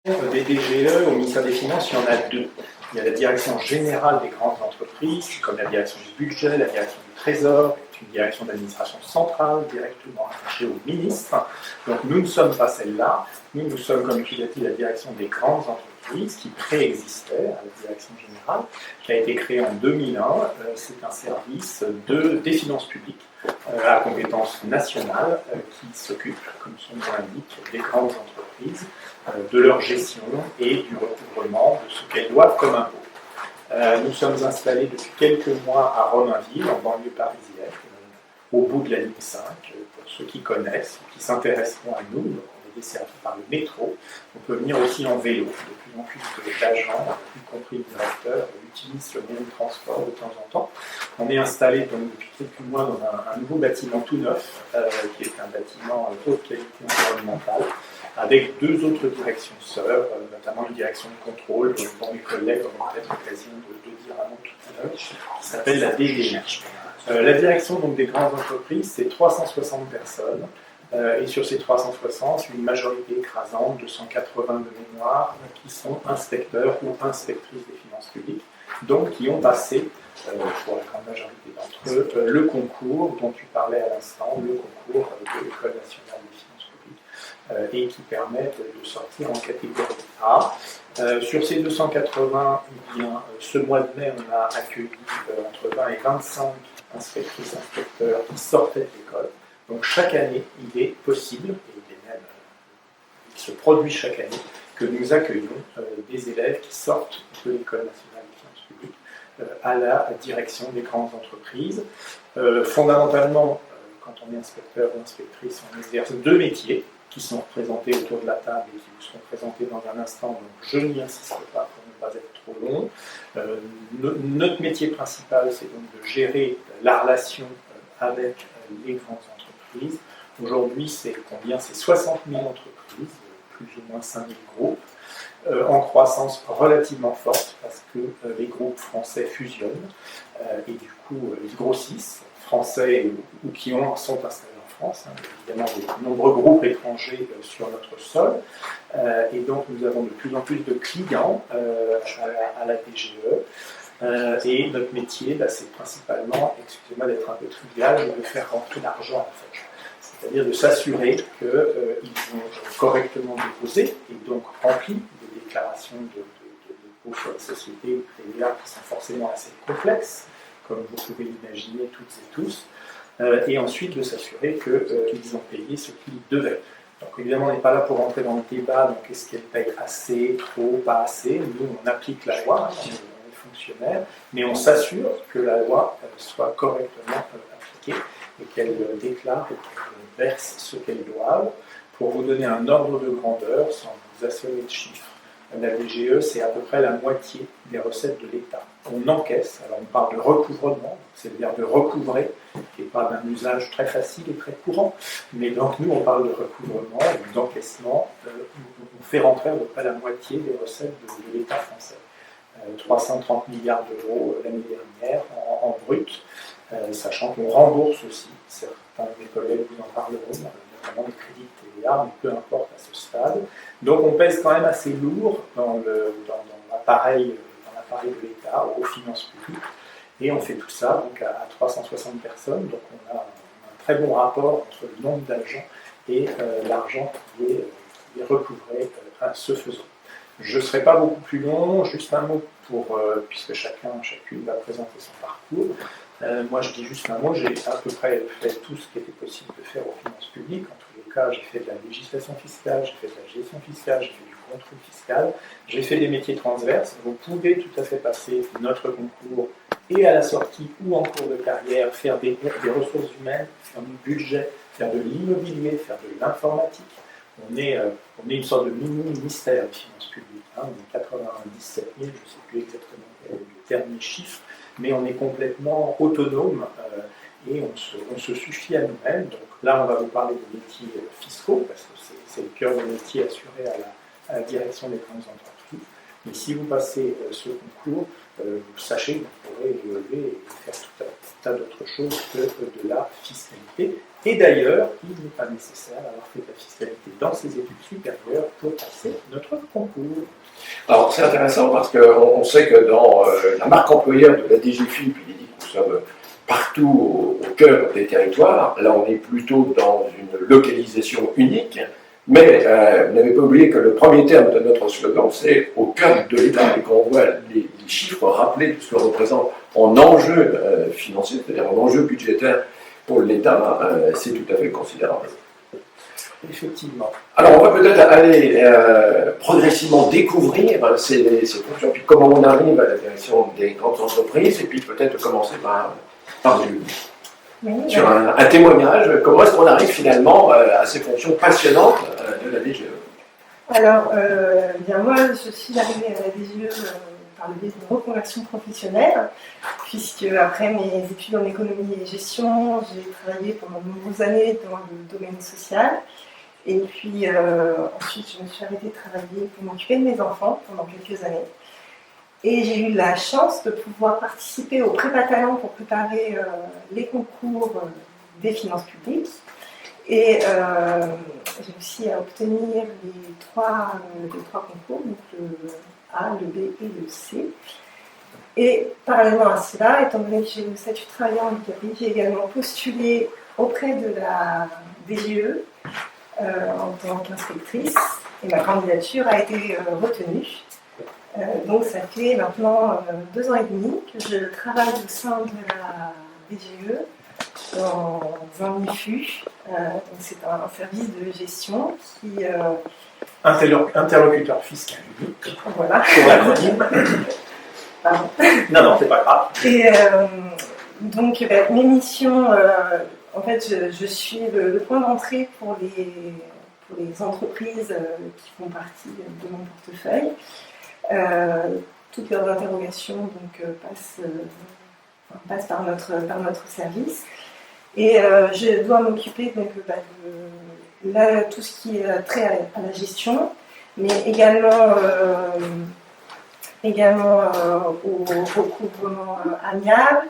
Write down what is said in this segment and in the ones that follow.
Des DGE au ministère des Finances, il y en a deux. Il y a la direction générale des grandes entreprises, comme la direction du budget, la direction du trésor, une direction d'administration centrale directement attachée au ministre. Donc nous ne sommes pas celle-là. Nous sommes, comme tu l'as dit, la direction des grandes entreprises qui préexistait à la direction générale, qui a été créée en 2001. C'est un service des finances publiques à compétence nationale qui s'occupe, comme son nom l'indique, des grandes entreprises, de leur gestion et du recouvrement de ce qu'elles doivent comme impôt. Nous sommes installés depuis quelques mois à Romainville, en banlieue parisienne, au bout de la ligne 5, pour ceux qui connaissent, qui s'intéresseront à nous. Donc on est desservi par le métro. On peut venir aussi en vélo. De plus en plus d'agents, y compris le directeur, utilisent ce moyen de transport de temps en temps. On est installé donc, depuis quelques mois dans un nouveau bâtiment tout neuf, qui est un bâtiment de haute qualité environnementale, avec deux autres directions sœurs, notamment une direction de contrôle, dont mes collègues auront peut-être l'occasion de dire un mot tout à l'heure, qui s'appelle la DGE. La direction donc, des grandes entreprises, c'est 360 personnes, et sur ces 360, une majorité écrasante, 280 de mémoire, qui sont inspecteurs ou inspectrices des finances publiques, donc qui ont passé, pour la grande majorité d'entre eux, le concours dont tu parlais à l'instant, le concours de l'École nationale des finances publiques, et qui permettent de sortir en catégorie A. Sur ces 280, eh bien, ce mois de mai, on a accueilli entre 20 et 25 inspectrices, inspecteurs qui sortaient de l'école. Donc chaque année, il est possible, et il se produit chaque année, que nous accueillons des élèves qui sortent de l'École nationale des finances publiques à la direction des grandes entreprises. Fondamentalement, quand on est inspecteur ou inspectrice, on exerce deux métiers qui sont représentés autour de la table et qui vous seront présentés dans un instant, donc je n'y insiste pas pour ne pas être trop long. Notre métier principal, c'est donc de gérer la relation avec les grandes entreprises. Aujourd'hui, c'est combien? C'est 60 000 entreprises, plus ou moins 5 000 groupes, en croissance relativement forte parce que les groupes français fusionnent et du coup ils grossissent, français ou qui sont installés en France, évidemment de nombreux groupes étrangers sur notre sol, et donc nous avons de plus en plus de clients à la DGE. Et notre métier, c'est principalement, excusez-moi d'être un peu trivial, de faire rentrer l'argent en fait. C'est-à-dire de s'assurer qu'ils ont correctement déposé et donc rempli des déclarations d'impôts sur les sociétés ou TVA qui sont forcément assez complexes, comme vous pouvez l'imaginer toutes et tous, et ensuite de s'assurer qu'ils ont payé ce qu'ils devaient. Donc évidemment, on n'est pas là pour rentrer dans le débat, donc est-ce qu'elles payent assez, trop, pas assez. Nous, on applique la loi, on est fonctionnaire, mais on s'assure que la loi soit correctement appliquée et qu'elle déclare et qu'elle verse ce qu'elles doivent. Pour vous donner un ordre de grandeur, sans vous assommer de chiffres, la DGE, c'est à peu près la moitié des recettes de l'État. On encaisse, alors on parle de recouvrement, c'est-à-dire de recouvrer, qui n'est pas d'un usage très facile et très courant, mais donc nous on parle de recouvrement, d'encaissement, on fait rentrer à peu près la moitié des recettes de l'État français. 330 milliards d'euros l'année dernière en brut, sachant qu'on rembourse aussi, certains de mes collègues vous en parleront, notamment des crédits de TVA, mais peu importe à ce stade. Donc on pèse quand même assez lourd dans l'appareil de l'État, aux finances publiques, et on fait tout ça donc à 360 personnes, donc on a un très bon rapport entre le nombre d'agents et l'argent qui est recouvré à ce faisant. Je ne serai pas beaucoup plus long, juste un mot puisque chacune va présenter son parcours. Moi je dis juste un mot, j'ai à peu près fait tout ce qui était possible de faire aux finances publiques. En tous les cas, j'ai fait de la législation fiscale, j'ai fait de la gestion fiscale, j'ai fait du contrôle fiscal, j'ai fait des métiers transverses. Vous pouvez tout à fait passer notre concours et à la sortie ou en cours de carrière, faire des ressources humaines, faire du budget, faire de l'immobilier, faire de l'informatique. On est une sorte de mini-ministère des finances publiques. On est 97 000, je ne sais plus exactement le dernier chiffre, mais on est complètement autonome et on se suffit à nous-mêmes. Donc là, on va vous parler des métiers fiscaux, parce que c'est le cœur de métier assuré à la direction des grandes entreprises. Mais si vous passez ce concours, sachez que vous pourrez évoluer et faire tout un tas d'autres choses que de la fiscalité, Et d'ailleurs, il n'est pas nécessaire d'avoir fait de la fiscalité dans ses études supérieures pour passer notre concours. Alors c'est intéressant parce qu'on sait que dans la marque employeur de la DGFiP, il est dit que nous sommes partout au cœur des territoires. Là, on est plutôt dans une localisation unique. Mais vous n'avez pas oublié que le premier terme de notre slogan, c'est au cœur de l'État. Et quand on voit les chiffres rappelés de ce que représente en enjeu financier, c'est-à-dire en enjeu budgétaire pour l'État, c'est tout à fait considérable. Effectivement. Alors, on va peut-être aller progressivement découvrir ces fonctions, puis comment on arrive à la direction des grandes entreprises, et puis peut-être commencer par sur un témoignage, comment est-ce qu'on arrive finalement à ces fonctions passionnantes de la DGE? Alors, bien moi, je suis arrivée à la DGE par le biais d'une reconversion professionnelle, puisque après mes études en économie et gestion, j'ai travaillé pendant de nombreuses années dans le domaine social. Et puis ensuite, je me suis arrêtée de travailler pour m'occuper de mes enfants pendant quelques années. Et j'ai eu la chance de pouvoir participer au prépa talent pour préparer les concours des finances publiques. Et j'ai réussi à obtenir les trois concours, donc le A, le B et le C. Et parallèlement à cela, étant donné que j'ai le statut de travailleur handicapé, j'ai également postulé auprès de la DGE en tant qu'inspectrice. Et ma candidature a été retenue. Donc ça fait maintenant 2 ans et demi que je travaille au sein de la DGE dans un IFU. C'est un service de gestion qui... Interlocuteur fiscal unique. Voilà. Pour l'acronyme. Pardon. Non, c'est pas grave. Et donc mes missions, en fait je suis le point d'entrée pour les entreprises qui font partie de mon portefeuille. Toutes leurs interrogations donc, passent par notre service. Et je dois m'occuper donc, de tout ce qui est trait à la gestion, mais également au recouvrement amiable,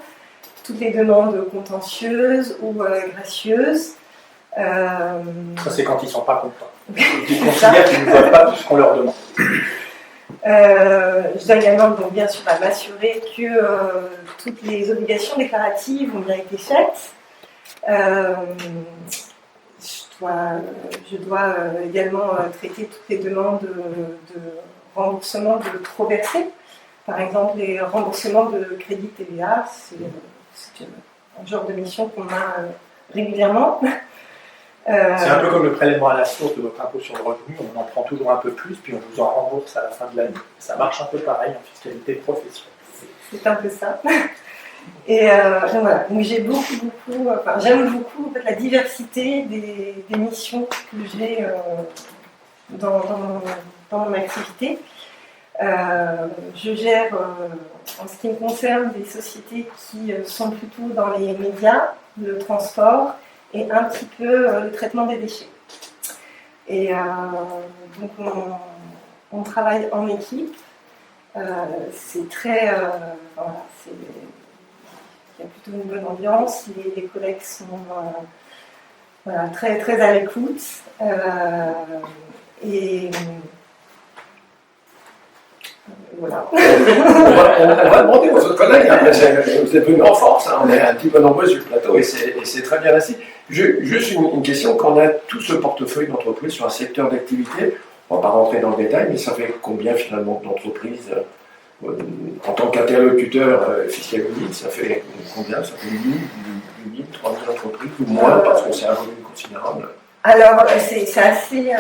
toutes les demandes contentieuses ou gracieuses. Ça, c'est quand ils ne sont pas contents. Ils considèrent qu'ils ne voient pas tout ce qu'on leur demande. Je dois également donc, bien sûr m'assurer que toutes les obligations déclaratives ont bien été faites. Je dois également traiter toutes les demandes de remboursement de trop versés. Par exemple, les remboursements de crédit TVA, c'est un genre de mission qu'on a régulièrement. C'est un peu comme le prélèvement à la source de votre impôt sur le revenu, on en prend toujours un peu plus, puis on vous en rembourse à la fin de l'année. Ça marche un peu pareil en fiscalité professionnelle. C'est un peu ça. Et voilà, donc j'aime beaucoup en fait, la diversité des missions que j'ai dans mon activité. Je gère, en ce qui me concerne, des sociétés qui sont plutôt dans les médias, le transport et un petit peu le traitement des déchets. Et donc on travaille en équipe. C'est très... voilà, il y a plutôt une bonne ambiance, les collègues sont voilà, très, très à l'écoute. Et voilà. On va demander aux autres collègues, hein, vous êtes venus en force, hein, on est un petit peu nombreux sur le plateau et c'est très bien ainsi. Juste une question, quand on a tout ce portefeuille d'entreprises sur un secteur d'activité, on ne va pas rentrer dans le détail, mais ça fait combien finalement d'entreprises en tant qu'interlocuteur fiscal unique, ça fait combien? Ça fait 1 000, 3 000 entreprises ou moins, parce que c'est un volume considérable. Alors, c'est assez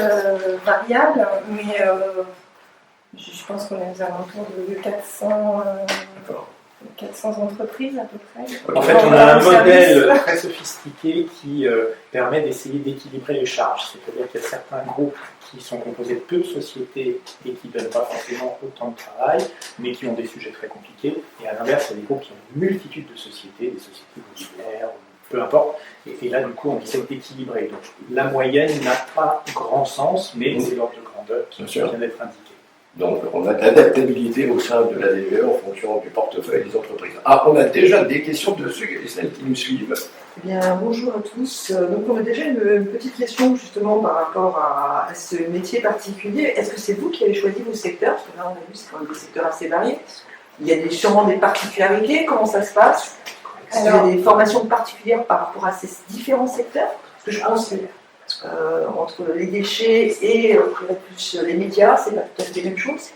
variable, mais je pense qu'on est aux alentours de 400 entreprises à peu près. En fait, on a un modèle très sophistiqué qui permet d'essayer d'équilibrer les charges. C'est-à-dire qu'il y a certains groupes qui sont composés de peu de sociétés et qui ne donnent pas forcément autant de travail, mais qui ont des sujets très compliqués. Et à l'inverse, il y a des groupes qui ont une multitude de sociétés, des sociétés modulaires, peu importe. Et là, du coup, on essaie d'équilibrer. Donc, la moyenne n'a pas grand sens, mais c'est l'ordre de grandeur qui vient d'être indiqué. Donc, on a de l'adaptabilité au sein de la DGE en fonction du portefeuille des entreprises. Ah, on a déjà des questions de ceux et celles qui nous suivent. Eh bien, bonjour à tous. Donc, on a déjà une petite question justement par rapport à ce métier particulier. Est-ce que c'est vous qui avez choisi vos secteurs? Parce que là, on a vu, c'est quand même des secteurs assez variés. Il y a sûrement des particularités. Comment ça se passe? Est-ce qu'il y a des formations particulières par rapport à ces différents secteurs? Parce que je pense que entre les déchets et plus les médias, c'est pas tout à fait la même chose.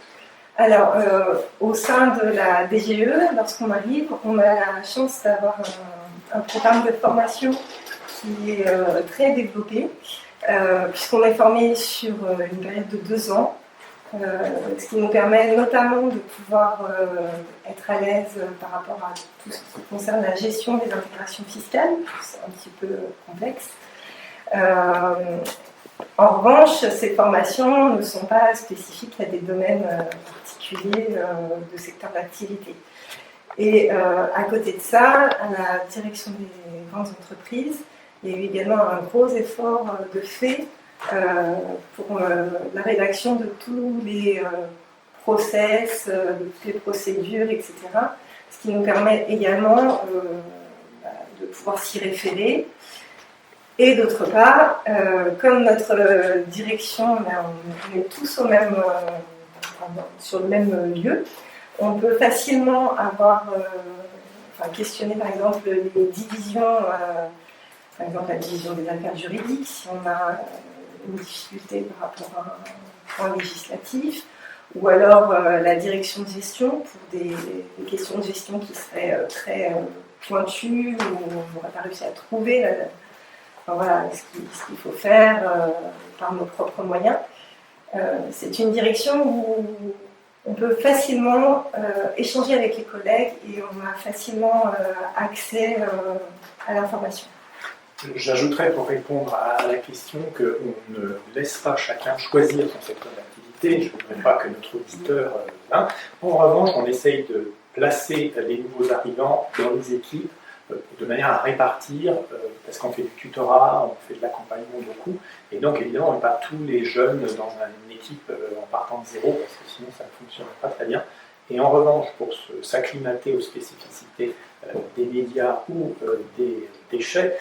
Alors, au sein de la DGE, lorsqu'on arrive, on a la chance d'avoir un programme de formation qui est très développé, puisqu'on est formé sur une période de 2 ans, ce qui nous permet notamment de pouvoir être à l'aise par rapport à tout ce qui concerne la gestion des intégrations fiscales, c'est un petit peu complexe. En revanche, ces formations ne sont pas spécifiques à des domaines particuliers de secteur d'activité. Et à côté de ça, à la direction des grandes entreprises, il y a eu également un gros effort de fait pour la rédaction de tous les process, de toutes les procédures, etc. Ce qui nous permet également de pouvoir s'y référer. Et d'autre part, comme notre direction, on est tous sur le même lieu, on peut facilement questionner par exemple les divisions, par exemple la division des affaires juridiques, si on a une difficulté par rapport à un point législatif, ou alors la direction de gestion pour des questions de gestion qui seraient très pointues, où on n'aurait pas réussi à trouver ce qu'il faut faire par nos propres moyens. C'est une direction où on peut facilement échanger avec les collègues et on a facilement accès à l'information. J'ajouterais pour répondre à la question qu'on ne laisse pas chacun choisir son secteur d'activité. Je ne voudrais pas que notre auditeur... En revanche, on essaye de placer les nouveaux arrivants dans les équipes de manière à répartir, parce qu'on fait du tutorat, on fait de l'accompagnement beaucoup, et donc évidemment on met pas tous les jeunes dans une équipe en partant de zéro, parce que sinon ça ne fonctionnerait pas très bien. Et en revanche, pour s'acclimater aux spécificités des médias ou des déchets,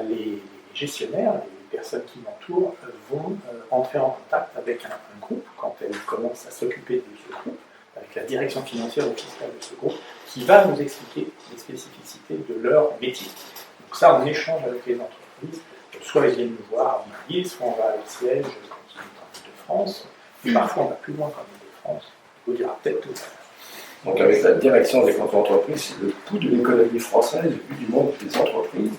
les gestionnaires, les personnes qui m'entourent, vont entrer en contact avec un groupe quand elles commencent à s'occuper de ce groupe, avec la direction financière ou fiscale de ce groupe, qui va nous expliquer les spécificités de leur métier. Donc ça, on échange avec les entreprises, soit ils viennent nous voir à Montpellier, soit on va à leur siège quand ils sont en Île-de-France, et parfois on va plus loin qu'en Île-de-France, on vous dira peut-être tout ça. Donc avec la direction des grandes entreprises, c'est le coût de l'économie française vu du monde des entreprises,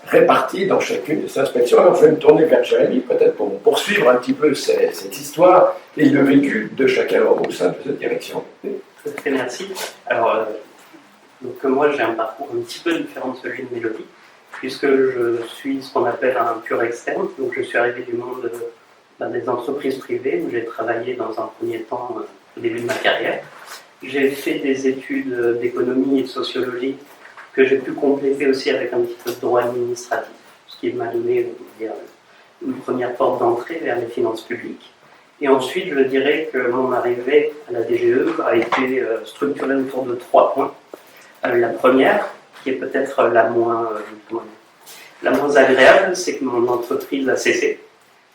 réparti dans chacune des inspections. Alors je vais me tourner vers Jérémy, peut-être pour poursuivre un petit peu cette histoire et le vécu de chacun au sein de cette direction. Très merci. Alors, donc moi j'ai un parcours un petit peu différent de celui de Mélodie, puisque je suis ce qu'on appelle un pur externe. Donc je suis arrivé du monde des entreprises privées, où j'ai travaillé dans un premier temps au début de ma carrière. J'ai fait des études d'économie et de sociologie que j'ai pu compléter aussi avec un petit peu de droit administratif, ce qui m'a donné une première porte d'entrée vers les finances publiques. Et ensuite, je dirais que mon arrivée à la DGE a été structurée autour de 3 points. La première, qui est peut-être la moins agréable, c'est que mon entreprise a cessé.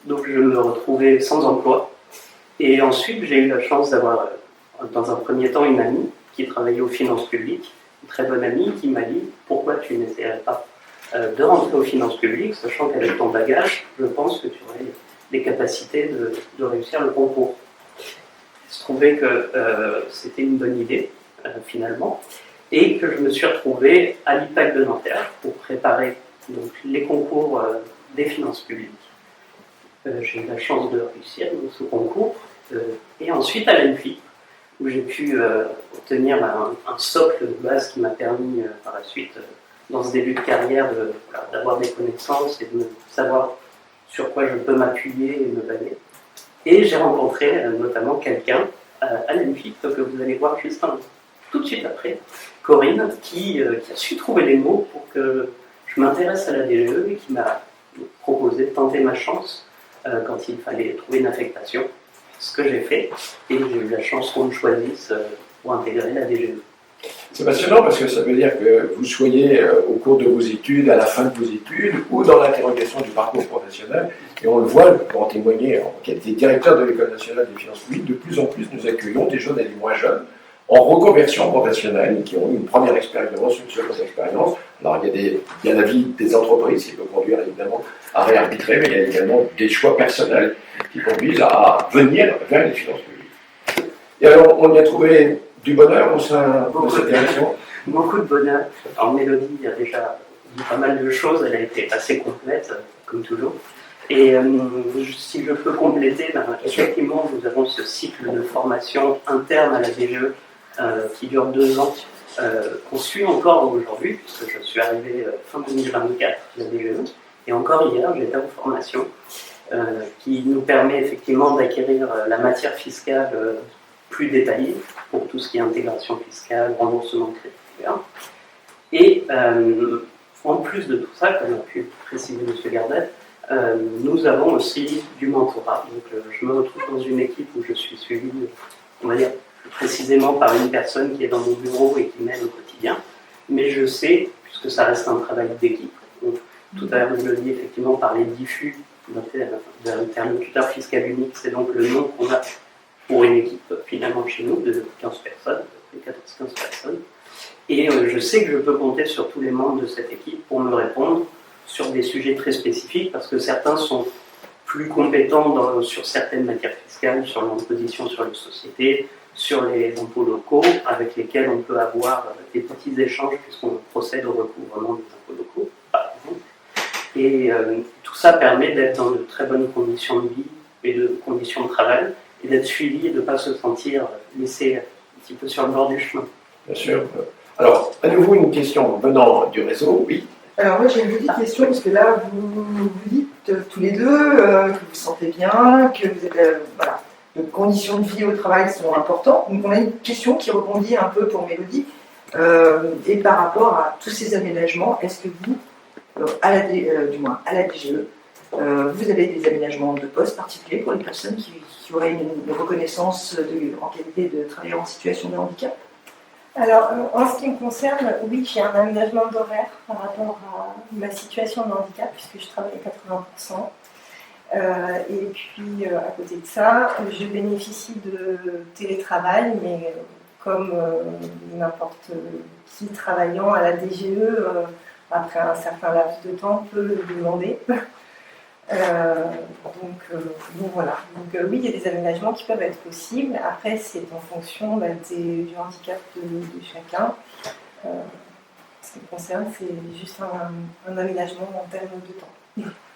Donc je me retrouvais sans emploi. Et ensuite, j'ai eu la chance d'avoir, dans un premier temps, une amie qui travaillait aux finances publiques, une très bonne amie qui m'a dit « Pourquoi tu n'essaierais pas de rentrer aux finances publiques, sachant qu'avec ton bagage, je pense que tu aurais des capacités de réussir le concours ». Il se trouvait que c'était une bonne idée, finalement, et que je me suis retrouvé à l'IPAC de Nanterre pour préparer donc, les concours des finances publiques. J'ai eu la chance de réussir ce concours, et ensuite à l'ENFI, où j'ai pu obtenir un socle de base qui m'a permis par la suite, dans ce début de carrière, d'avoir des connaissances et de savoir sur quoi je peux m'appuyer et me baser. Et j'ai rencontré notamment quelqu'un à l'ENFI, que vous allez voir juste tout de suite après, Corinne, qui a su trouver les mots pour que je m'intéresse à la DGE et qui m'a proposé de tenter ma chance quand il fallait trouver une affectation. ce que j'ai fait et j'ai eu la chance qu'on me choisisse pour intégrer la DGE. C'est passionnant parce que ça veut dire que vous soyez au cours de vos études, à la fin de vos études, ou dans l'interrogation du parcours professionnel, et on le voit pour en témoigner en qualité de directeur de l'École nationale des finances publiques, de plus en plus nous accueillons des jeunes et des moins jeunes en reconversion professionnelle, qui ont eu une première expérience, une seconde expérience. Alors il y a la vie des entreprises qui peut conduire évidemment à réarbitrer, mais il y a également des choix personnels qui conduisent à venir vers les finances publiques. Et alors on y a trouvé du bonheur au sein de cette direction? Beaucoup de bonheur. En Mélodie, il y a déjà dit pas mal de choses, elle a été assez complète, comme toujours. Et si je peux compléter, effectivement, nous avons ce cycle de formation interne à la DGE qui dure 2 ans, qu'on suit encore aujourd'hui, puisque je suis arrivé fin 2024 à la DGE, et encore hier, j'étais en formation, qui nous permet effectivement d'acquérir la matière fiscale plus détaillée pour tout ce qui est intégration fiscale, remboursement de crédit, etc. Et en plus de tout ça, comme a pu préciser M. Gardet, nous avons aussi du mentorat. Donc, je me retrouve dans une équipe où je suis suivi, on va dire, précisément par une personne qui est dans mon bureau et qui m'aide au quotidien. Mais je sais, puisque ça reste un travail d'équipe, donc, tout à l'heure je le dis effectivement par les diffus d'interlocuteur fiscal unique, c'est donc le nom qu'on a pour une équipe finalement chez nous de 15 personnes, 14-15 personnes. Et je sais que je peux compter sur tous les membres de cette équipe pour me répondre sur des sujets très spécifiques, parce que certains sont plus compétents sur certaines matières fiscales, sur l'imposition sur les sociétés, sur les impôts locaux, avec lesquels on peut avoir des petits échanges puisqu'on procède au recouvrement des impôts locaux, par exemple. Et tout ça permet d'être dans de très bonnes conditions de vie et de conditions de travail, et d'être suivi et de ne pas se sentir laissé un petit peu sur le bord du chemin. Bien sûr. Alors, à nouveau, une question venant du réseau, oui. Alors moi j'ai une petite question, parce que là vous dites tous les deux que vous vous sentez bien, que vous êtes, voilà, les conditions de vie au travail sont importantes. Donc on a une question qui rebondit un peu pour Mélodie, et par rapport à tous ces aménagements, est-ce que vous, à la DGE, vous avez des aménagements de poste particuliers pour les personnes qui auraient une reconnaissance en qualité de travailleur en situation de handicap? Alors, en ce qui me concerne, oui, j'ai un aménagement d'horaire par rapport à ma situation de handicap, puisque je travaille à 80%. Et puis, à côté de ça, je bénéficie de télétravail, mais comme n'importe qui travaillant à la DGE, après un certain laps de temps, peut le demander. Donc voilà. Donc oui, il y a des aménagements qui peuvent être possibles. Après, c'est en fonction du handicap de chacun. Ce qui me concerne, c'est juste un aménagement en termes de temps.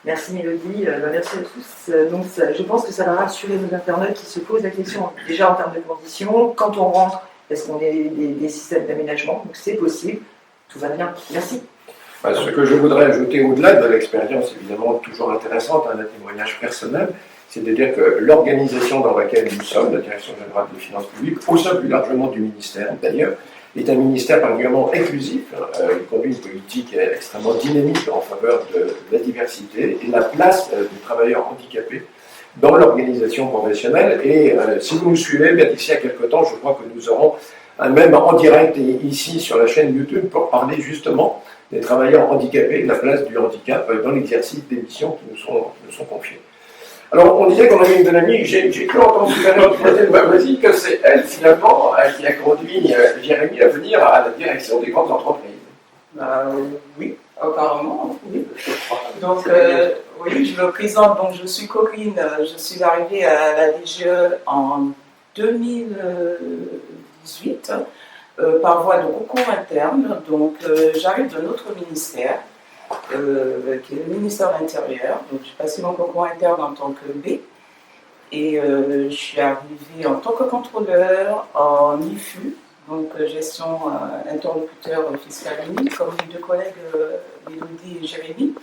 Merci Mélodie, merci à tous. Donc je pense que ça va rassurer nos internautes qui se posent la question déjà en termes de conditions. Quand on rentre, est-ce qu'on a des systèmes d'aménagement? Donc c'est possible, tout va bien. Merci. Ce que je voudrais ajouter au-delà de l'expérience évidemment toujours intéressante, un témoignage personnel, c'est de dire que l'organisation dans laquelle nous sommes, la Direction générale des finances publiques, au sein plus largement du ministère d'ailleurs, est un ministère particulièrement inclusif. Il conduit une politique extrêmement dynamique en faveur de la diversité et de la place des travailleurs handicapés dans l'organisation professionnelle. Et si vous nous suivez, bien d'ici à quelque temps, je crois que nous aurons même en direct ici sur la chaîne YouTube pour parler justement des travailleurs handicapés, de la place du handicap dans l'exercice des missions qui nous sont confiées. Alors, on disait qu'on avait une bonne amie, j'ai cru entendre tout à l'heure du côté de Mavoisie que c'est elle, finalement, qui a conduit Jérémy à venir à la direction des grandes entreprises. Oui, apparemment, oui. Donc, oui, je me présente, donc je suis Corinne, je suis arrivée à la DGE en 2018. Par voie de concours interne. Donc, j'arrive d'un autre ministère, qui est le ministère de l'Intérieur. Donc, j'ai passé mon concours interne en tant que B. Et je suis arrivée en tant que contrôleur en IFU, donc gestion interlocuteur fiscal unique, comme mes deux collègues Mélodie et Jérémy.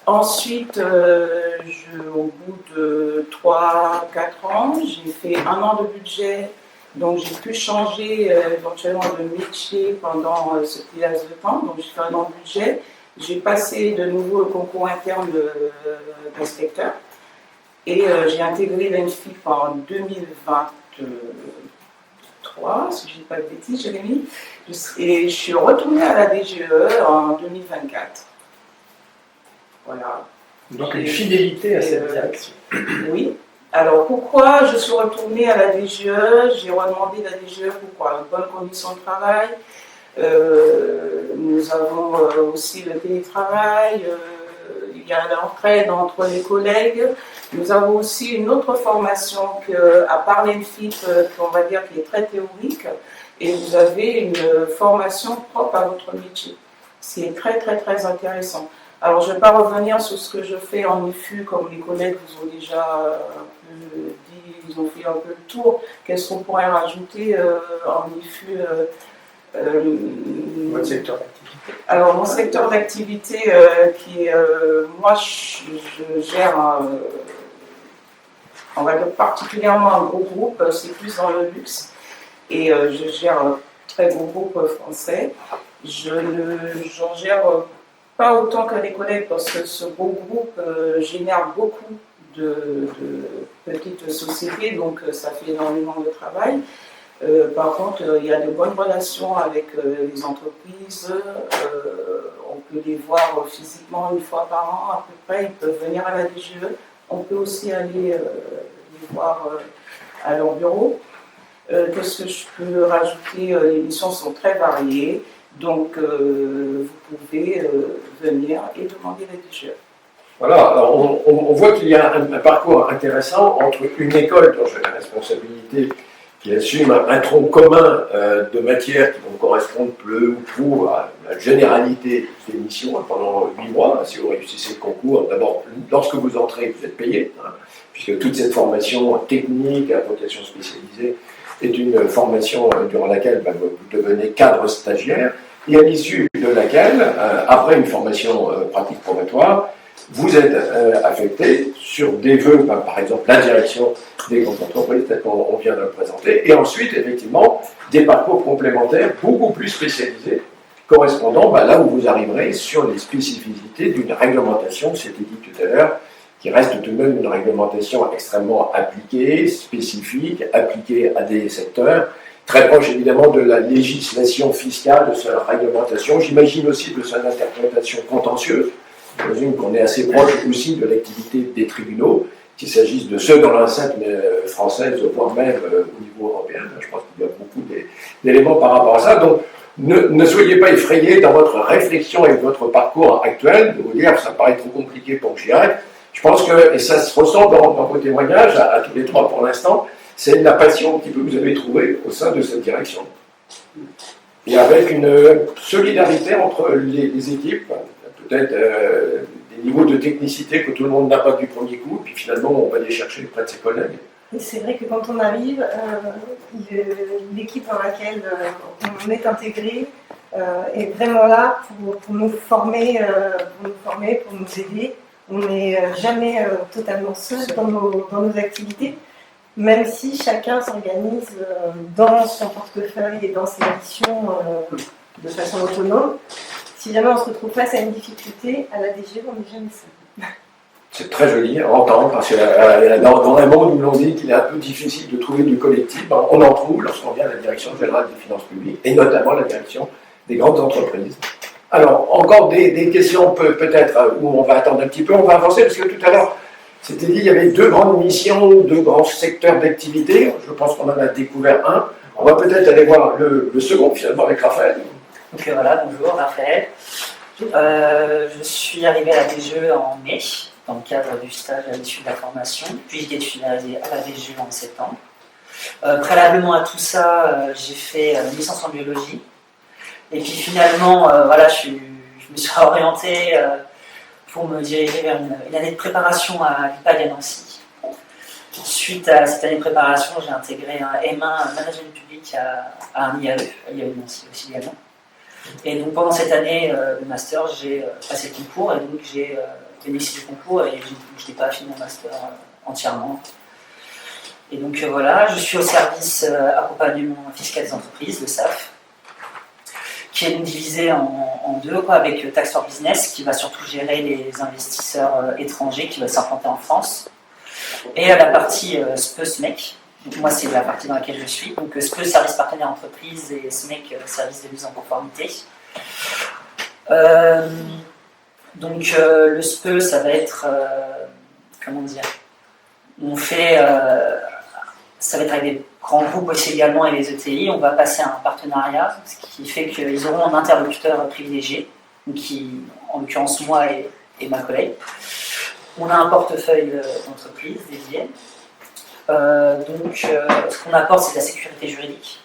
Ensuite, au bout de 3-4 ans, j'ai fait 1 an de budget. Donc j'ai pu changer éventuellement de métier pendant ce petit laps de temps. Donc j'ai fait 1 an de budget. J'ai passé de nouveau le concours interne d'inspecteur. Et j'ai intégré l'ENFIP en 2023, si je ne dis pas de bêtises, Jérémy. Et je suis retournée à la DGE en 2024. Voilà. Donc une fidélité à cette direction. Oui. Alors pourquoi je suis retournée à la DGE? J'ai redemandé à la DGE pourquoi. Une bonne condition de travail. Nous avons aussi le télétravail. Il y a l'entraide entre les collègues. Nous avons aussi une autre formation à part l'ENFIP, qu'on va dire qui est très théorique. Et vous avez une formation propre à votre métier. C'est très très très intéressant. Alors je ne vais pas revenir sur ce que je fais en IFU, comme les collègues vous ont déjà un peu dit, ils ont fait un peu le tour. Qu'est-ce qu'on pourrait rajouter en IFU Votre secteur d'activité. Alors mon secteur d'activité qui est, moi je gère on va dire particulièrement un gros groupe, c'est plus dans le luxe. Et je gère un très gros groupe français. J'en gère pas autant que les collègues parce que ce gros groupe génère beaucoup de petites sociétés, donc ça fait énormément de travail. Par contre, il y a de bonnes relations avec les entreprises. On peut les voir physiquement une fois par an à peu près. Ils peuvent venir à la DGE. On peut aussi aller les voir à leur bureau. Qu'est-ce que je peux rajouter? Les missions sont très variées, donc vous pouvez venir et demander la DGE. Voilà, alors on voit qu'il y a un parcours intéressant entre une école dont j'ai la responsabilité, qui assume un tronc commun de matières qui vont correspondre peu ou prou à la généralité des missions pendant 8 mois. Si vous réussissez le concours, d'abord, lorsque vous entrez, vous êtes payé, puisque toute cette formation technique à vocation spécialisée est une formation durant laquelle vous devenez cadre stagiaire, et à l'issue de laquelle, après une formation pratique probatoire, vous êtes affecté sur des vœux, par exemple la direction des grandes entreprises, tel qu'on vient de le présenter, et ensuite, effectivement, des parcours complémentaires beaucoup plus spécialisés, correspondant là où vous arriverez sur les spécificités d'une réglementation, c'était dit tout à l'heure, qui reste tout de même une réglementation extrêmement appliquée, spécifique, appliquée à des secteurs, très proche évidemment de la législation fiscale, de sa réglementation, j'imagine aussi de son interprétation contentieuse. J'imagine qu'on est assez proche aussi de l'activité des tribunaux, qu'il s'agisse de ceux dans l'enceinte française, voire même au niveau européen. Je pense qu'il y a beaucoup d'éléments par rapport à ça. Donc, ne soyez pas effrayés dans votre réflexion et votre parcours actuel, de vous dire ça paraît trop compliqué pour que j'y aille. Je pense que, et ça se ressent dans vos témoignages, à tous les trois pour l'instant, c'est la passion que vous avez trouvée au sein de cette direction. Et avec une solidarité entre les équipes, peut-être des niveaux de technicité que tout le monde n'a pas du premier coup, puis finalement on va les chercher près de ses collègues. Et c'est vrai que quand on arrive, l'équipe dans laquelle on est intégré est vraiment là pour nous former, pour nous aider. On n'est jamais totalement seul dans nos activités, même si chacun s'organise dans son portefeuille et dans ses missions de façon autonome. Si jamais on se retrouve face à une difficulté, à la DGE, on n'est jamais seul. C'est très joli à entendre, parce que dans un monde où l'on dit qu'il est un peu difficile de trouver du collectif, on en trouve lorsqu'on vient à la direction générale des finances publiques, et notamment la direction des grandes entreprises. Alors, encore des questions peut-être où on va attendre un petit peu, on va avancer, parce que tout à l'heure, c'était dit, il y avait 2 grandes missions, 2 grands secteurs d'activité, je pense qu'on en a découvert un. On va peut-être aller voir le second, finalement, avec Raphaël. Donc voilà, bonjour Raphaël. Je suis arrivé à la DGE en mai, dans le cadre du stage à l'issue de la formation, puis j'ai été titularisé à la DGE en septembre. Préalablement à tout ça, j'ai fait une licence en biologie. Et puis finalement, je me suis orienté pour me diriger vers une année de préparation à l'IPAD à Nancy. Suite à cette année de préparation, j'ai intégré un M1 Management Public à un IAE, à l'IAE de Nancy aussi également. Et donc pendant cette année de master, j'ai passé le concours et donc j'ai bénéficié du concours et je n'ai pas fini mon master entièrement. Et donc voilà, je suis au service accompagnement fiscal des entreprises, le SAF, qui est donc divisé en 2, avec Tax for Business, qui va surtout gérer les investisseurs étrangers qui veulent s'implanter en France, Et la partie SPE-SMEC. Donc, moi, c'est la partie dans laquelle je suis. Donc, SPE, service partenaire entreprise, et SMEC, service de mise en conformité. Le SPE, ça va être, comment dire, on fait, ça va être avec des grands groupes aussi également et les ETI. On va passer à un partenariat, ce qui fait qu'ils auront un interlocuteur privilégié, qui, en l'occurrence moi et ma collègue. On a un portefeuille d'entreprise dédié. Ce qu'on apporte, c'est de la sécurité juridique,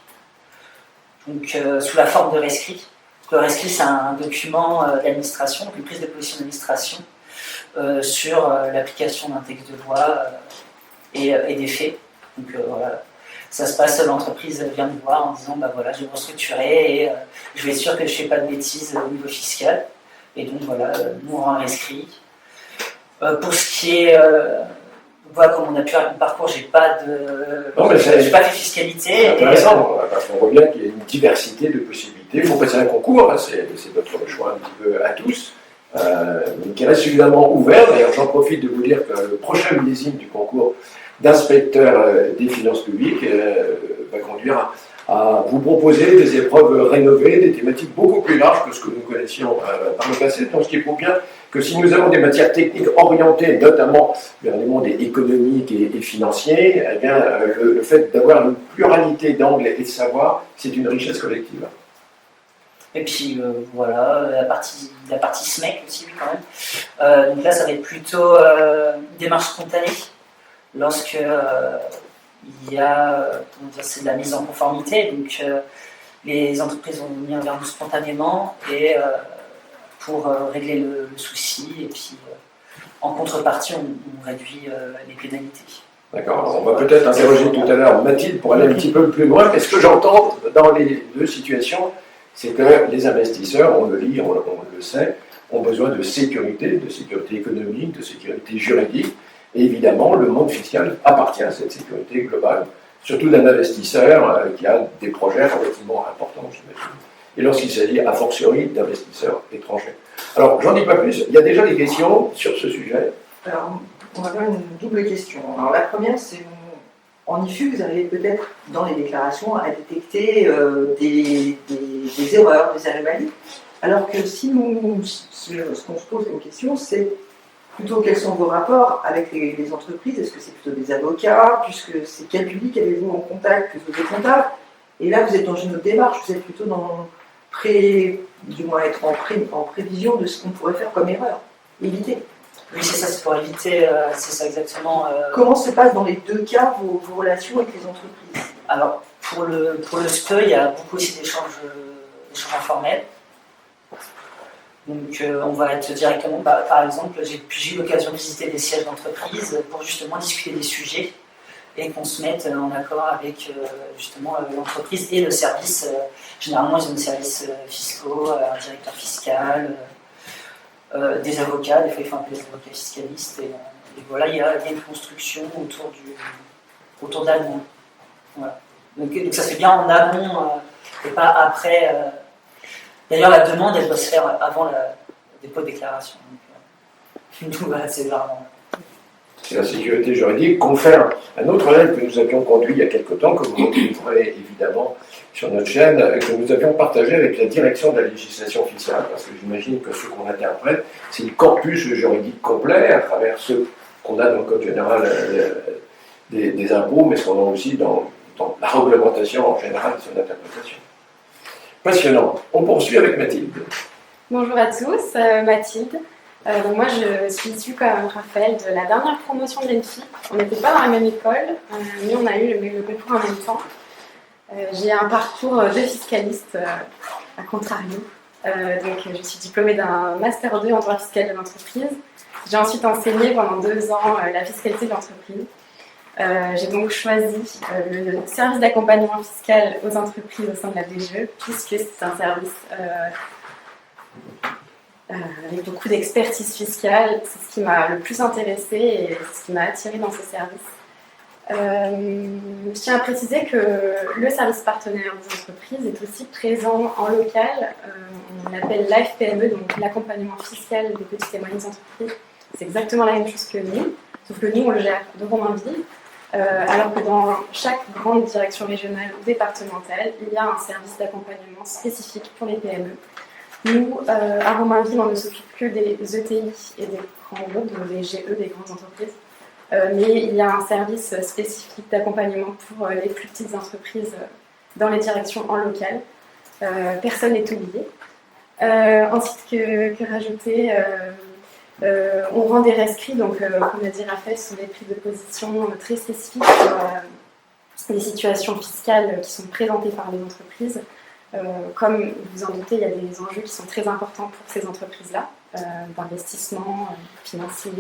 sous la forme de rescrit. Le rescrit, c'est un document d'administration, donc une prise de position d'administration sur l'application d'un texte de loi et des faits. Donc voilà, ça se passe, l'entreprise vient me voir en disant voilà, je vais me restructurer et je vais être sûr que je ne fais pas de bêtises au niveau fiscal. Et donc voilà, nous on rend un rescrit. Pour ce qui est voilà, comme on a pu faire mon parcours, j'ai pas fait fiscalité. C'est intéressant, parce qu'on voit bien qu'il y a une diversité de possibilités. Il faut passer un concours, hein, c'est votre choix un petit peu à tous, mais qui reste suffisamment ouvert. D'ailleurs, j'en profite de vous dire que le prochain millésime du concours d'inspecteur des finances publiques va conduire à vous proposer des épreuves rénovées, des thématiques beaucoup plus larges que ce que nous connaissions par le passé. Donc, ce qui prouve bien que si nous avons des matières techniques orientées, notamment vers les mondes économiques et financiers, eh bien, le fait d'avoir une pluralité d'angles et de savoir, c'est une richesse collective. Et puis voilà, la partie SMEC aussi, quand même. Donc là, ça va être plutôt démarche spontanée. Lorsque il y a, c'est de la mise en conformité, donc les entreprises vont venir vers nous spontanément et pour régler le souci, et puis en contrepartie, on réduit les pénalités. D'accord, on va peut-être interroger tout à l'heure Mathilde pour aller un petit peu plus loin. Mais ce que j'entends dans les deux situations, c'est que les investisseurs, on le lit, on le sait, ont besoin de sécurité économique, de sécurité juridique. Et évidemment, le monde fiscal appartient à cette sécurité globale, surtout d'un investisseur qui a des projets relativement importants, j'imagine. Et lorsqu'il s'agit, a fortiori, d'investisseurs étrangers. Alors, j'en dis pas plus, il y a déjà des questions sur ce sujet. Alors, on va faire une double question. Alors, la première, c'est en IFU, vous arrivez peut-être dans les déclarations à détecter des erreurs, des anomalies. Alors que si ce qu'on se pose une question, c'est plutôt quels sont vos rapports avec les entreprises. Est-ce que c'est plutôt des avocats, puisque c'est quel public avez-vous en contact, plutôt des comptables? Et là, vous êtes dans une autre démarche, vous êtes plutôt dans du moins être en prévision de ce qu'on pourrait faire comme erreur, éviter. Oui, c'est ça, c'est pour éviter, c'est ça exactement. Comment se passent dans les deux cas vos relations avec les entreprises? Alors, pour le SPE, il y a beaucoup aussi d'échanges informels. Donc, on va être directement, par exemple, j'ai eu l'occasion de visiter des sièges d'entreprise pour justement discuter des sujets et qu'on se mette en accord avec justement l'entreprise et le service. Généralement, ils ont des services fiscaux, un directeur fiscal, des avocats, des fois ils font appeler des avocats fiscalistes. Et voilà, il y a une construction autour de la demande. Voilà. Donc ça se fait bien en amont et pas après. D'ailleurs, la demande, elle doit se faire avant le dépôt de déclaration. Donc voilà, c'est vraiment. C'est la sécurité juridique. Confère un autre livre que nous avions conduit il y a quelque temps, que vous retrouverez évidemment sur notre chaîne, que nous avions partagé avec la direction de la législation fiscale, parce que j'imagine que ce qu'on interprète, c'est le corpus juridique complet à travers ce qu'on a dans le Code général des impôts, mais ce qu'on a aussi dans la réglementation en général de son interprétation. Passionnant. On poursuit avec Mathilde. Bonjour à tous, Mathilde. Donc moi, je suis issue comme Raphaël de la dernière promotion de l'ENFI. On n'était pas dans la même école, mais on a eu le concours en même temps. J'ai un parcours de fiscaliste, à contrario. Donc je suis diplômée d'un Master 2 en droit fiscal de l'entreprise. J'ai ensuite enseigné pendant 2 ans la fiscalité de l'entreprise. J'ai donc choisi le service d'accompagnement fiscal aux entreprises au sein de la DGE, puisque c'est un service avec beaucoup d'expertise fiscale. C'est ce qui m'a le plus intéressée et ce qui m'a attirée dans ce service. Je tiens à préciser que le service partenaire des entreprises est aussi présent en local. On l'appelle l'AFPME, donc l'accompagnement fiscal des petites et moyennes entreprises. C'est exactement la même chose que nous, Sauf que nous, on le gère de Romainville, alors que dans chaque grande direction régionale ou départementale, il y a un service d'accompagnement spécifique pour les PME. Nous, à Romainville, on ne s'occupe que des ETI et des grands groupes, donc des GE, des grandes entreprises. Mais il y a un service spécifique d'accompagnement pour les plus petites entreprises dans les directions en local. Personne n'est oublié. Ensuite, que rajouter on rend des rescrits, donc comme l'a dit Raphaël, ce sont des prises de position très spécifiques sur les situations fiscales qui sont présentées par les entreprises. Comme vous vous en doutez, il y a des enjeux qui sont très importants pour ces entreprises-là, d'investissement financier.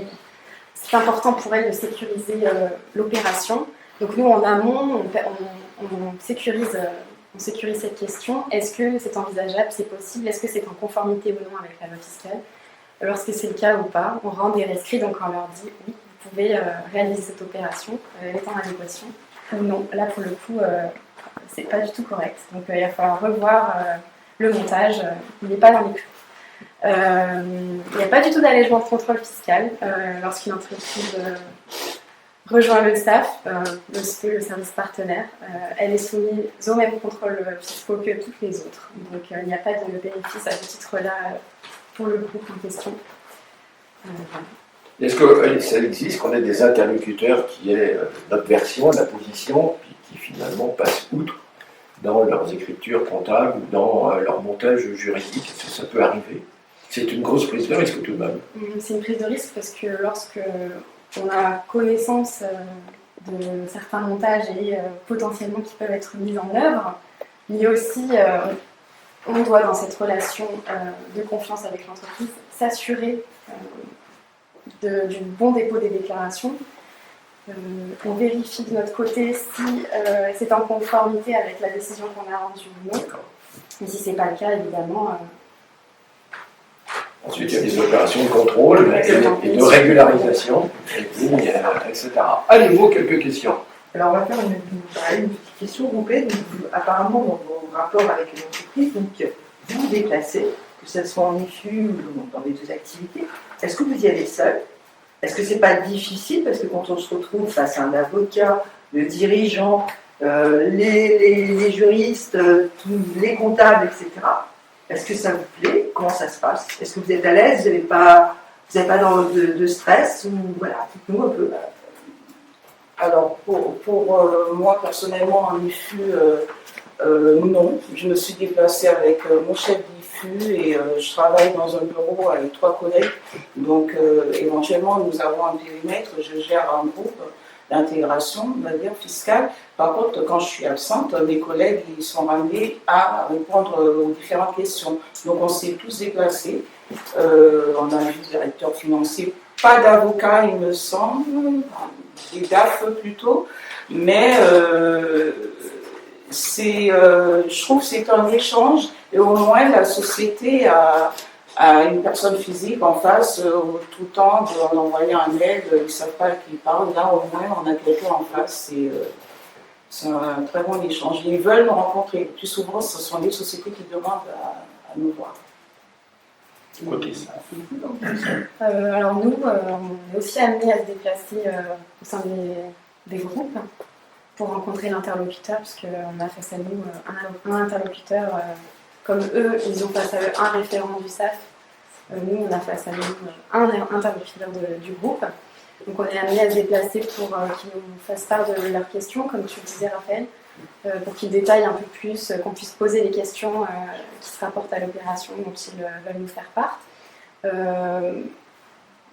C'est important pour elles de sécuriser l'opération. Donc nous, en amont, on sécurise cette question. Est-ce que c'est envisageable, c'est possible? Est-ce que c'est en conformité ou non avec la loi fiscale? Lorsque c'est le cas ou pas, on rend des rescrits, donc on leur dit oui, vous pouvez réaliser cette opération, elle est en adéquation, ou non. Là, pour le coup, c'est pas du tout correct. Donc il va falloir revoir le montage, il n'est pas dans les clous. Il n'y a pas du tout d'allègement de contrôle fiscal lorsqu'une entreprise rejoint le SAF, le service partenaire. Elle est soumise aux mêmes contrôles fiscaux que toutes les autres. Donc il n'y a pas de bénéfice à ce titre-là pour le groupe en question. Est-ce que ça existe qu'on ait des interlocuteurs qui aient notre version, la position, puis qui finalement passent outre dans leurs écritures comptables ou dans leur montage juridique? Est-ce que ça peut arriver? C'est une grosse prise de risque tout de même. C'est une prise de risque parce que lorsque on a connaissance de certains montages et potentiellement qui peuvent être mis en œuvre, il y a aussi, on doit dans cette relation de confiance avec l'entreprise s'assurer du bon dépôt des déclarations. On vérifie de notre côté si c'est en conformité avec la décision qu'on a rendue ou non. Et si ce n'est pas le cas, évidemment. Ensuite, il y a des opérations de contrôle et de régularisation, etc. Allez, vous, quelques questions. Alors, on va faire une petite question groupée. Donc, apparemment, dans vos rapports avec les entreprises, donc, vous vous déplacez, que ce soit en IFU ou dans les deux activités. Est-ce que vous y allez seul? Est-ce que c'est pas difficile? Parce que quand on se retrouve face à un avocat, le dirigeant, les juristes, les comptables, etc., est-ce que ça vous plaît? Comment ça se passe? Est-ce que vous êtes à l'aise? Vous n'avez pas de stress? Ou voilà, dites-nous un peu. Alors, pour moi, personnellement, en IFU, non. Je me suis déplacée avec mon chef d'IFU et je travaille dans un bureau avec 3 collègues. Donc, éventuellement, nous avons un périmètre. Je gère un groupe d'intégration, on va dire, fiscale. Par contre, quand je suis absente, mes collègues ils sont ramenés à répondre aux différentes questions. Donc, on s'est tous déplacés. On a un directeur financier, pas d'avocat, il me semble, des DAF plutôt, mais je trouve que c'est un échange et au moins la société a une personne physique en face tout le temps d'envoyer un mail, ils ne savent pas qui parle. Là, au moins, on a quelqu'un en face. C'est un très bon échange. Ils veulent nous rencontrer. Le plus souvent, ce sont des sociétés qui demandent à nous voir. Côté ça. Alors nous, on est aussi amenés à se déplacer au sein des groupes pour rencontrer l'interlocuteur, puisqu'on a face à nous un interlocuteur, comme eux, ils ont face à eux un référent du SAF. Nous, on a face à nous un interlocuteur du groupe. Donc on est amenés à se déplacer pour qu'ils nous fassent part de leurs questions, comme tu le disais Raphaël, pour qu'ils détaillent un peu plus, qu'on puisse poser les questions qui se rapportent à l'opération dont ils veulent nous faire part.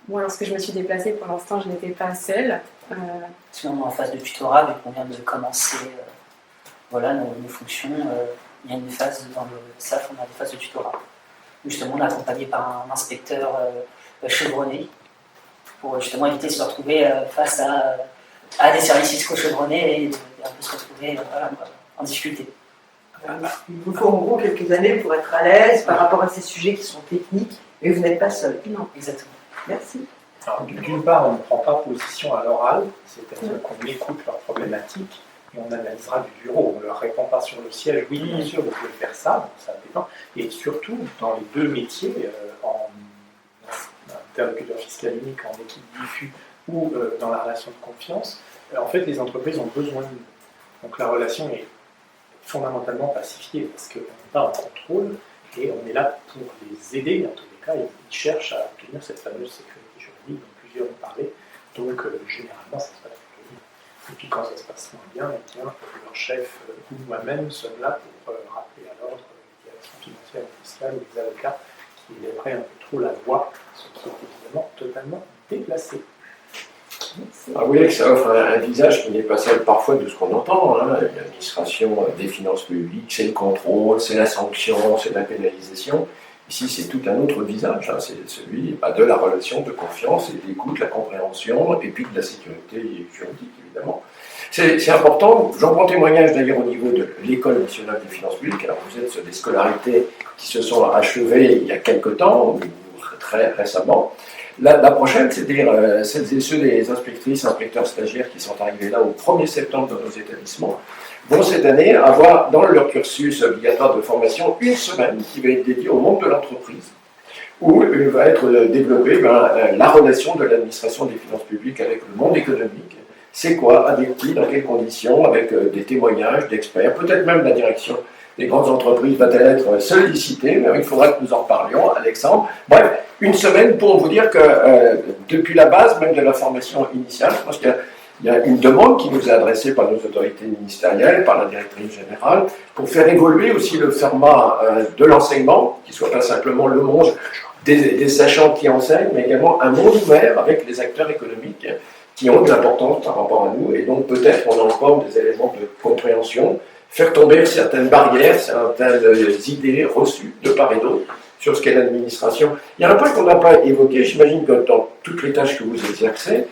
Moi, lorsque je me suis déplacée, pour l'instant, je n'étais pas seule. Sinon, on est en phase de tutorat, vu qu'on vient de commencer nos fonctions. Il y a une phase dans le SAF, on a des phases de tutorat. Justement, on est accompagné par un inspecteur chevronné pour justement éviter de se retrouver face à des services fiscaux chevronnés et de un peu se retrouver en difficulté. Il vous faut en gros quelques années pour être à l'aise par rapport à ces sujets qui sont techniques, mais vous n'êtes pas seul. Non, exactement. Merci. Alors, d'une part, on ne prend pas position à l'oral, c'est-à-dire qu'on écoute leurs problématiques et on analysera du bureau. On ne leur répond pas sur le siège, oui, bien sûr, vous pouvez faire ça, ça dépend. Et surtout, dans les deux métiers, en interlocuteur fiscal unique, en équipe d'IFU ou dans la relation de confiance, en fait, les entreprises ont besoin de nous. Donc la relation est fondamentalement pacifiée parce qu'on n'est pas en contrôle et on est là pour les aider. Dans tous les cas, ils cherchent à obtenir cette fameuse sécurité juridique dont plusieurs ont parlé. Donc généralement, ça se passe plutôt bien. Et puis quand ça se passe moins bien, eh bien leur chef ou moi-même sommes là pour rappeler à l'ordre les directions financières ou fiscales ou les avocats qui lèveraient un peu trop la voix, ce qui est évidemment totalement déplacé. Ah, vous voyez que ça offre un visage qui n'est pas celle parfois de ce qu'on entend. L'administration des finances publiques, c'est le contrôle, c'est la sanction, c'est la pénalisation. Ici, c'est tout un autre visage. C'est celui de la relation de confiance et d'écoute, la compréhension, et puis de la sécurité juridique, évidemment. C'est important. J'en prends témoignage d'ailleurs au niveau de l'École nationale des finances publiques. Alors, vous êtes sur des scolarités qui se sont achevées il y a quelque temps, ou très récemment. La prochaine, c'est-à-dire celles et ceux des inspectrices, inspecteurs stagiaires qui sont arrivés là au 1er septembre dans nos établissements, vont cette année avoir dans leur cursus obligatoire de formation une semaine qui va être dédiée au monde de l'entreprise, où il va être développée la relation de l'administration des finances publiques avec le monde économique. C'est quoi, avec qui, dans quelles conditions, avec des témoignages d'experts, peut-être même la direction des grandes entreprises va-t-elle être sollicitée, mais il faudra que nous en reparlions, Alexandre. Bref, une semaine pour vous dire que depuis la base, même de la formation initiale, je pense qu'il y a une demande qui nous est adressée par nos autorités ministérielles, par la directrice générale, pour faire évoluer aussi le format de l'enseignement, qui ne soit pas simplement le monde des sachants qui enseignent, mais également un monde ouvert avec les acteurs économiques qui ont de l'importance par rapport à nous, et donc peut-être on a encore des éléments de compréhension, faire tomber certaines barrières, certaines idées reçues de part et d'autre sur ce qu'est l'administration. Il y a un point qu'on n'a pas évoqué, j'imagine que dans toutes les tâches que vous exercez,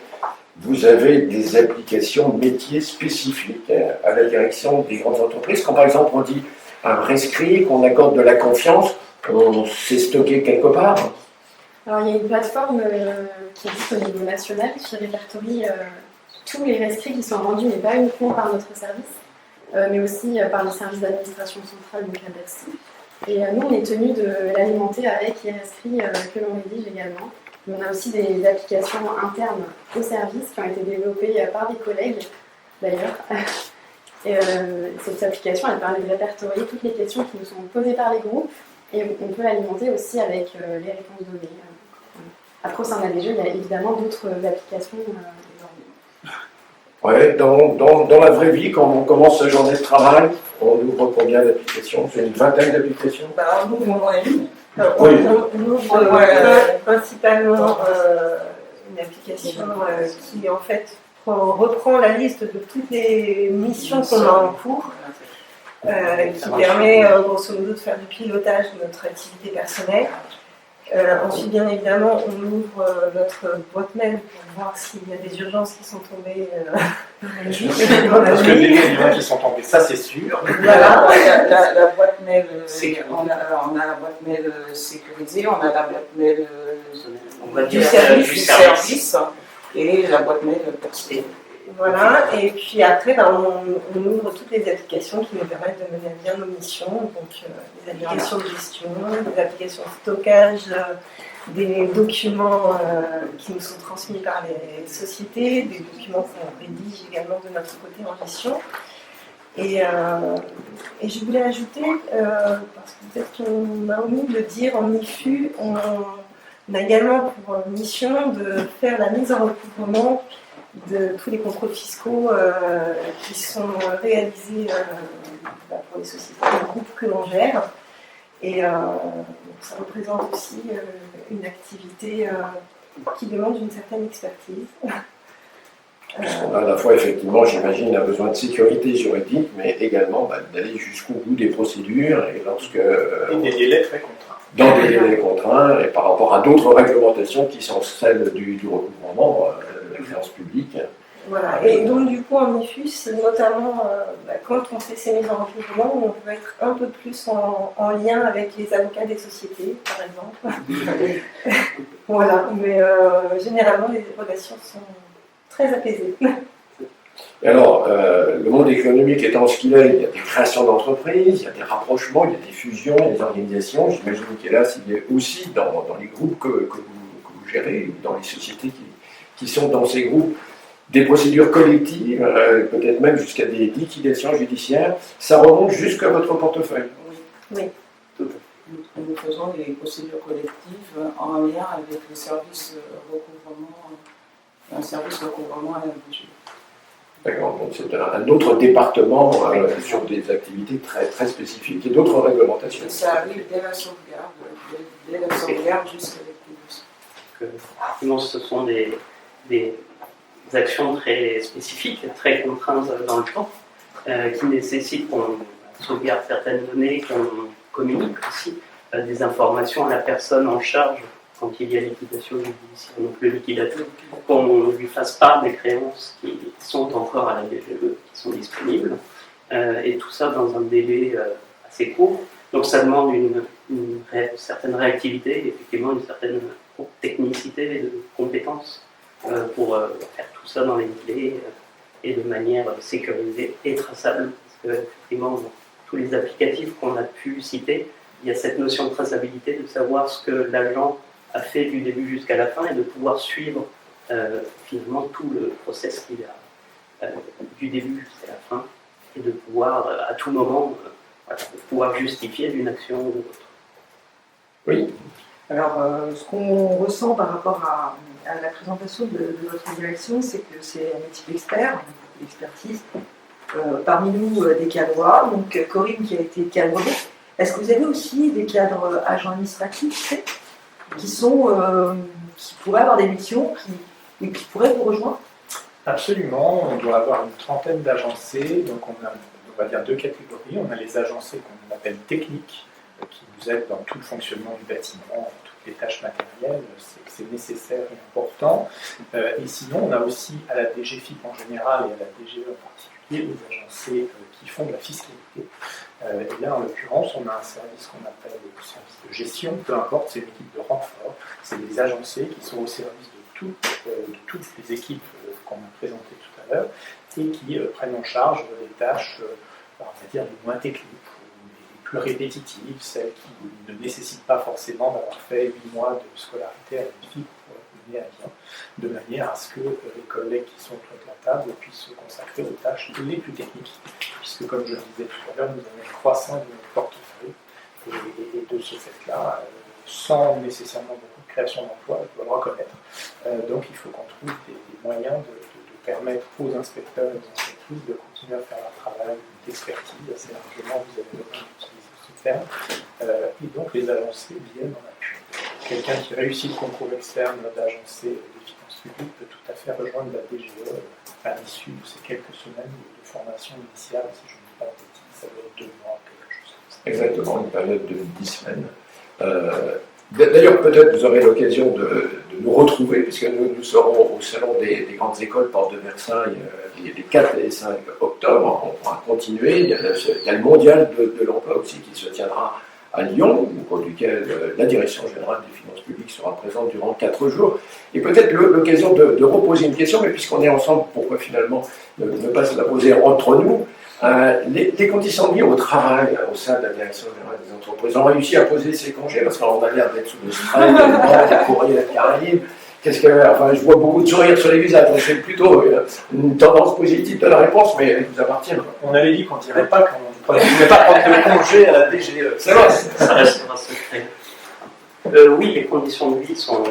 vous avez des applications métiers spécifiques à la direction des grandes entreprises. Quand par exemple on dit un rescrit, qu'on accorde de la confiance, on s'est stocké quelque part. Alors il y a une plateforme qui existe au niveau national qui répertorie tous les rescrits qui sont rendus, mais pas uniquement par notre service, mais aussi par le service d'administration centrale, donc à Bercy. Et nous, on est tenu de l'alimenter avec les rescrits que l'on rédige également. Mais on a aussi des applications internes au service qui ont été développées par des collègues, d'ailleurs. Et cette application, elle permet de répertorier toutes les questions qui nous sont posées par les groupes, et on peut l'alimenter aussi avec les réponses données. Après, au sein de la DGE, il y a évidemment d'autres applications. Ouais, dans la vraie vie, quand on commence sa journée de travail, on ouvre combien d'applications? C'est une vingtaine d'applications? Nous, on a une. On ouvre principalement une application qui en fait reprend la liste de toutes les missions qu'on a en cours, qui permet grosso modo de faire du pilotage de notre activité personnelle. Ensuite, bien évidemment, on ouvre notre boîte mail pour voir s'il y a des urgences qui sont tombées dans la nuit. Parce que des liens qui sont tombés, ça c'est sûr. Voilà, la boîte mail, on a la boîte mail sécurisée, on a la boîte mail du service et la boîte mail personnelle. Voilà, et puis après, on ouvre toutes les applications qui nous permettent de mener à bien nos missions, donc les applications de gestion, les applications de stockage, des documents qui nous sont transmis par les sociétés, des documents qu'on rédige également de notre côté en gestion. Et je voulais ajouter, parce que peut-être qu'on a omis de le dire, en IFU, on a également pour mission de faire la mise en recouvrement de tous les contrôles fiscaux qui sont réalisés pour les sociétés de groupe que l'on gère. Et ça représente aussi une activité qui demande une certaine expertise. Puisqu'on a à la fois, effectivement, j'imagine, un besoin de sécurité juridique, mais également d'aller jusqu'au bout des procédures, et lorsque... et des délais très contraints. Dans des délais contraints, et par rapport à d'autres réglementations qui sont celles du recouvrement, de la finance publique. Voilà, et donc du coup en IFU, c'est notamment quand on fait ces mises en recouvrement, on peut être un peu plus en lien avec les avocats des sociétés, par exemple. Voilà, mais généralement les relations sont très apaisées. Et alors, le monde économique étant ce qu'il est, il y a des créations d'entreprises, il y a des rapprochements, il y a des fusions, il y a des organisations. J'imagine qu'hélas, il y a aussi dans les groupes que vous gérez, dans les sociétés qui sont dans ces groupes des procédures collectives, peut-être même jusqu'à des liquidations judiciaires. Ça remonte jusqu'à votre portefeuille. Oui. Tout à Nous faisons des procédures collectives en lien avec les services recouvrement, un service recouvrement à la DGE. D'accord, donc c'est un autre département sur des activités très, très spécifiques et d'autres réglementations. Et ça arrive dès la sauvegarde jusqu'à l'activation. Effectivement, ce sont des actions très spécifiques, très contraintes dans le temps, qui nécessitent qu'on sauvegarde certaines données, qu'on communique aussi des informations à la personne en charge quand il y a liquidation judiciaire, donc le liquidateur, qu'on lui fasse part des créances qui sont encore à la DGE, qui sont disponibles, et tout ça dans un délai assez court. Donc ça demande une certaine réactivité, effectivement une certaine technicité et de compétences pour faire tout ça dans les délais et de manière sécurisée et traçable. Parce que effectivement, dans tous les applicatifs qu'on a pu citer, il y a cette notion de traçabilité, de savoir ce que l'agent a fait du début jusqu'à la fin et de pouvoir suivre finalement tout le process qu'il a du début jusqu'à la fin et de pouvoir à tout moment de pouvoir justifier d'une action ou d'autre. Oui. Alors, ce qu'on ressent par rapport à la présentation de votre direction, c'est que c'est un métier d'expert, d'expertise. Parmi nous, des cadres, donc Corinne qui a été cadre B. Est-ce que vous avez aussi des cadres agents administratifs qui pourraient avoir des missions, qui pourraient vous rejoindre? Absolument, on doit avoir une trentaine d'agencés, donc on va dire deux catégories. On a les agencés qu'on appelle techniques, qui nous aident dans tout le fonctionnement du bâtiment, toutes les tâches matérielles, c'est nécessaire et important. Et sinon, on a aussi à la DGFiP en général et à la DGE en particulier, les agencés qui font de la fiscalité. Et là, en l'occurrence, on a un service qu'on appelle le service de gestion, peu importe, c'est une équipe de renfort, c'est des agencés qui sont au service de toutes les équipes qu'on a présentées tout à l'heure et qui prennent en charge les tâches, on va dire, les moins techniques, les plus répétitives, celles qui ne nécessitent pas forcément d'avoir fait 8 mois de scolarité à la FIP pour mener à bien, de manière à ce que les collègues qui sont autour de la table puissent se consacrer aux tâches les plus techniques, puisque comme je le disais tout à l'heure, nous avons une croissance de notre portefeuille, et de ce fait-là, sans nécessairement beaucoup de création d'emplois, je dois le reconnaître. Donc il faut qu'on trouve des moyens de permettre aux inspecteurs et aux inspectrices de continuer à faire un travail d'expertise assez largement, vous avez besoin d'utiliser ce terme, et donc les agencés viennent en appui. Quelqu'un qui réussit le concours externe d'agencé des finances publiques peut tout à fait rejoindre la DGE à l'issue de ces quelques semaines de formation initiale, si je ne dis pas de bêtises, ça doit être 2 mois, quelque chose comme ça. Exactement, une période de 10 semaines. D'ailleurs, peut-être vous aurez l'occasion de nous retrouver, puisque nous serons au Salon des grandes écoles Porte de Versailles les 4 et 5 octobre. On pourra continuer. Il y a le mondial de l'emploi aussi qui se tiendra à Lyon, au cours duquel la Direction générale des finances publiques sera présente durant 4 jours. Et peut-être l'occasion de reposer une question, mais puisqu'on est ensemble, pourquoi finalement ne pas se la poser entre nous? Les conditions liées au travail au sein de la Direction générale des entreprises ont réussi à poser ces congés parce qu'on a l'air d'être sous le stress, des courriers qui arrivent. Enfin, je vois beaucoup de sourires sur les visages, donc c'est plutôt une tendance positive de la réponse, mais elle vous appartient. On avait dit qu'on ne dirait pas qu'on ne pouvait pas prendre de congé à la DGE. C'est vrai. Ça restera secret. Oui, les conditions de vie sont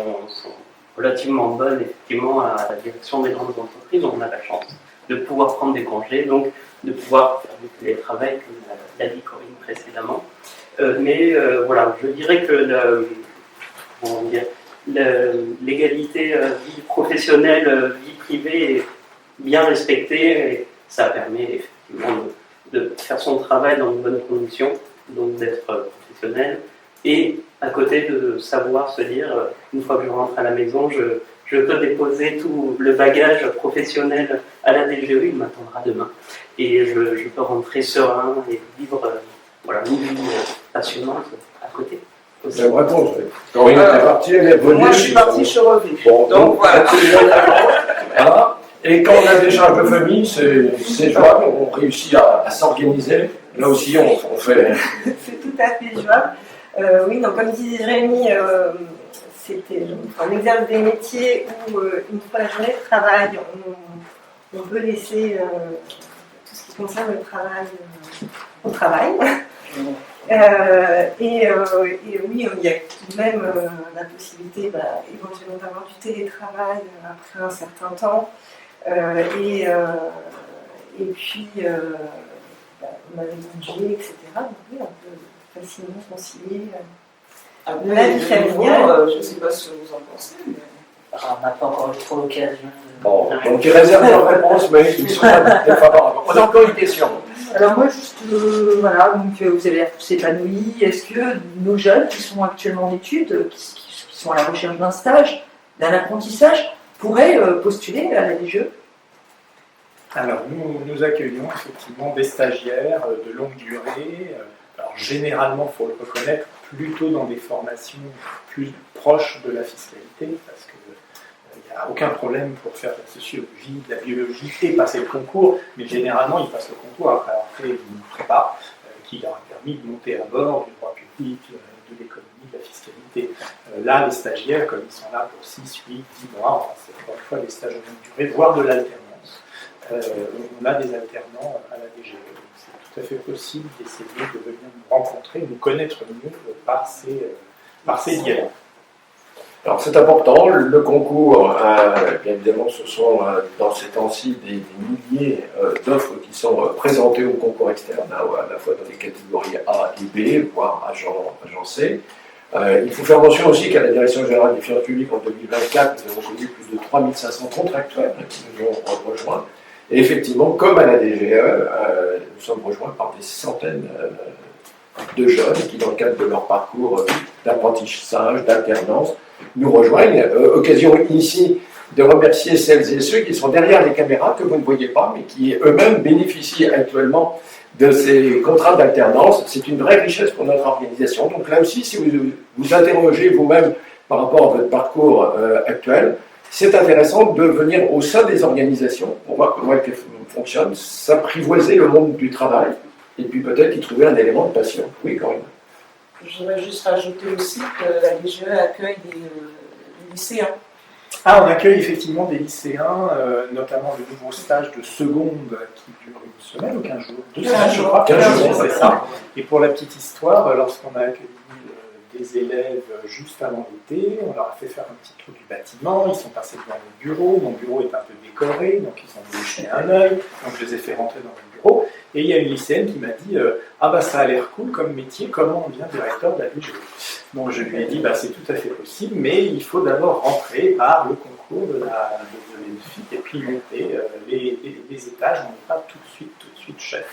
relativement bonnes, effectivement, à la direction des grandes entreprises. On a la chance de pouvoir prendre des congés, donc de pouvoir faire du télétravail, comme l'a dit Corinne précédemment. Mais voilà, je dirais que l'égalité vie professionnelle, vie privée est bien respectée et ça permet effectivement de faire son travail dans de bonnes conditions, donc d'être professionnel et à côté de savoir se dire, une fois que je rentre à la maison, je peux déposer tout le bagage professionnel à la DGE, il m'attendra demain. Et je peux rentrer serein et vivre une vie passionnante à côté. J'aimerais qu'on Corinne était partie, elle est venue. Moi, je suis partie, je suis revenue. Bon, Donc voilà. Voilà. Et quand on a déjà un peu famille, c'est jouable, on réussit à s'organiser. Là aussi, on fait. C'est tout à fait jouable. Oui, donc comme disait Jérémy, on exerce des métiers où, une fois la journée de travail, on peut laisser tout ce qui concerne le travail au travail. Et oui, il y a tout de même la possibilité éventuellement d'avoir du télétravail après un certain temps. Et puis, on a les budgets, etc. Donc oui, on peut facilement concilier Après, la vie familiale. je ne sais pas ce que vous en pensez. Mais... Alors, on n'a pas encore eu trop l'occasion de... Bon, donc ils réservent leur réponse, mais ils sont pas défavorables. On a encore une question. Alors moi, juste, voilà, donc vous avez l'air tous épanouis. Est-ce que nos jeunes qui sont actuellement en études, qui sont à la recherche d'un stage, d'un apprentissage, pourraient postuler à la DGE? Alors, nous accueillons effectivement des stagiaires de longue durée. Alors, généralement, il faut le reconnaître, plutôt dans des formations plus proches de la fiscalité, parce qu'il n'y a aucun problème pour faire de la sociologie, de la biologie et passer le concours, mais généralement, ils passent le concours après avoir fait une prépa qui leur a permis de monter à bord du droit public, de l'économie, de la fiscalité. Là, les stagiaires, comme ils sont là pour 6, 8, 10 mois, enfin, c'est encore une fois des stages de longue durée, voire de l'alternance. On a des alternants à la DGE. C'est tout à fait possible d'essayer de venir nous rencontrer, nous connaître mieux par ces biais-là. Alors c'est important, le concours, bien évidemment, ce sont dans ces temps-ci des milliers d'offres qui sont présentées au concours externe, à la fois dans les catégories A et B, voire agent C. Il faut faire mention aussi qu'à la Direction générale des finances publiques en 2024, nous avons connu plus de 3500 contractuels qui nous ont rejoints. Et effectivement, comme à la DGE, nous sommes rejoints par des centaines de jeunes qui, dans le cadre de leur parcours d'apprentissage, d'alternance, nous rejoignent. Occasion ici de remercier celles et ceux qui sont derrière les caméras, que vous ne voyez pas, mais qui eux-mêmes bénéficient actuellement de ces contrats d'alternance. C'est une vraie richesse pour notre organisation. Donc là aussi, si vous vous interrogez vous-même par rapport à votre parcours actuel, c'est intéressant de venir au sein des organisations pour voir comment elles fonctionnent, s'apprivoiser le monde du travail, et puis peut-être y trouver un élément de passion. Oui, Corinne. Je voudrais juste rajouter aussi que la DGE accueille des lycéens. Ah, on accueille effectivement des lycéens, notamment le nouveau stage de seconde qui dure une semaine ou 15 jours 2 semaines, je crois. 15 jours, c'est ça. Et pour la petite histoire, lorsqu'on a accueilli des élèves juste avant l'été, on leur a fait faire un petit tour du bâtiment, ils sont passés devant mon bureau est un peu décoré, donc ils ont voulu jeter un œil, donc je les ai fait rentrer dans mon bureau, et il y a une lycéenne qui m'a dit ah bah ça a l'air cool comme métier, comment on devient directeur de la DGE? Donc je lui ai dit c'est tout à fait possible, mais il faut d'abord rentrer par le concours de l'ENFI et puis monter les étages, on n'est pas tout de suite chef.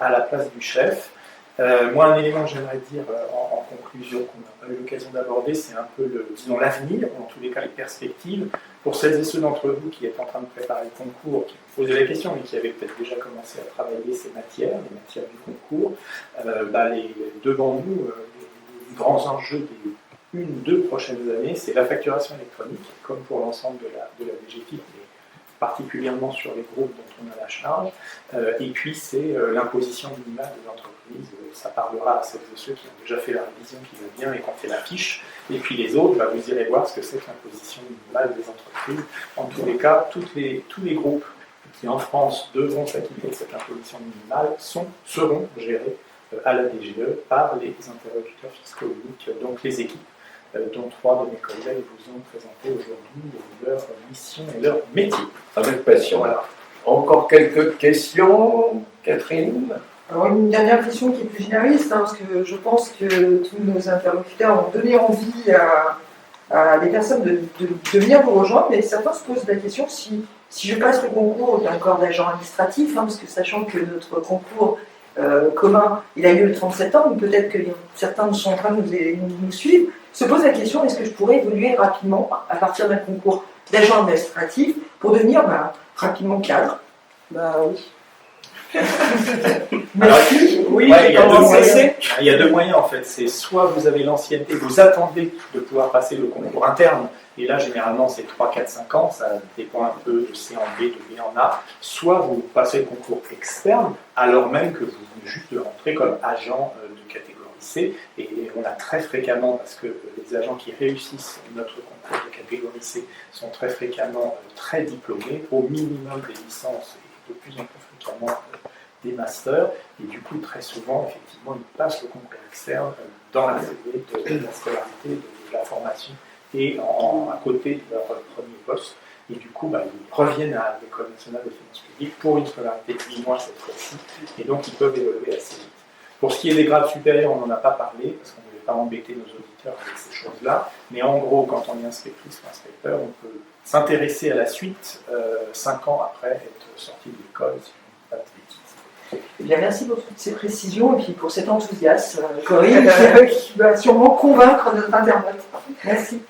À la place du chef. Moi, un élément que j'aimerais dire en conclusion qu'on n'a pas eu l'occasion d'aborder, c'est un peu l'avenir, ou en tous les cas les perspectives. Pour celles et ceux d'entre vous qui êtes en train de préparer le concours, qui vous posaient la question, mais qui avaient peut-être déjà commencé à travailler ces matières, les matières du concours, devant nous, les grands enjeux des 1-2 prochaines années, c'est la facturation électronique, comme pour l'ensemble de la DGFiP, mais particulièrement sur les groupes dont on a la charge, et puis c'est l'imposition minimale des entreprises. Ça parlera à celles et ceux qui ont déjà fait la révision, qui va bien et qui ont fait la fiche, et puis les autres, vous irez voir ce que c'est que l'imposition minimale des entreprises. En tous les cas, tous les groupes qui en France devront s'acquitter de cette imposition minimale seront gérés à la DGE par les interlocuteurs fiscaux uniques, donc les équipes, dont 3 de mes collègues vous ont présenté aujourd'hui leur mission et leur métier. Avec passion. Voilà. Encore quelques questions, Catherine? Alors une dernière question qui est plus généraliste, parce que je pense que tous nos interlocuteurs ont donné envie à des personnes de venir vous rejoindre, mais certains se posent la question si je passe le concours d'un corps d'agent administratif, parce que sachant que notre concours commun, il a lieu le 37 ans, mais peut-être que certains sont en train de nous suivre, se pose la question, est-ce que je pourrais évoluer rapidement à partir d'un concours d'agent administratif pour devenir rapidement cadre? Oui. Merci. Oui, il y a deux moyens en fait. C'est soit vous avez l'ancienneté, vous attendez de pouvoir passer le concours interne, et là généralement c'est 3, 4, 5 ans, ça dépend un peu de C en B, de B en A, soit vous passez le concours externe, alors même que vous venez juste de rentrer comme agent de catégorie C. Et on a très fréquemment, parce que les agents qui réussissent notre concours de catégorie C sont très fréquemment très diplômés, au minimum des licences et de plus en plus fréquemment des masters. Et du coup, très souvent, effectivement, ils passent le concours externe dans la CV de la scolarité, de la formation et à côté de leur premier poste. Et du coup, ils reviennent à l'École nationale de finances publiques pour une scolarité de 8 mois cette fois-ci, et donc ils peuvent évoluer assez vite. Pour ce qui est des grades supérieurs, on n'en a pas parlé, parce qu'on ne voulait pas embêter nos auditeurs avec ces choses-là, mais en gros, quand on est inspectrice ou inspecteur, on peut s'intéresser à la suite 5 ans après être sorti de l'école, si on ne dit pas de bêtises. Eh bien, merci pour toutes ces précisions et puis pour cet enthousiasme, Corinne, qui va sûrement convaincre notre internaute. Merci.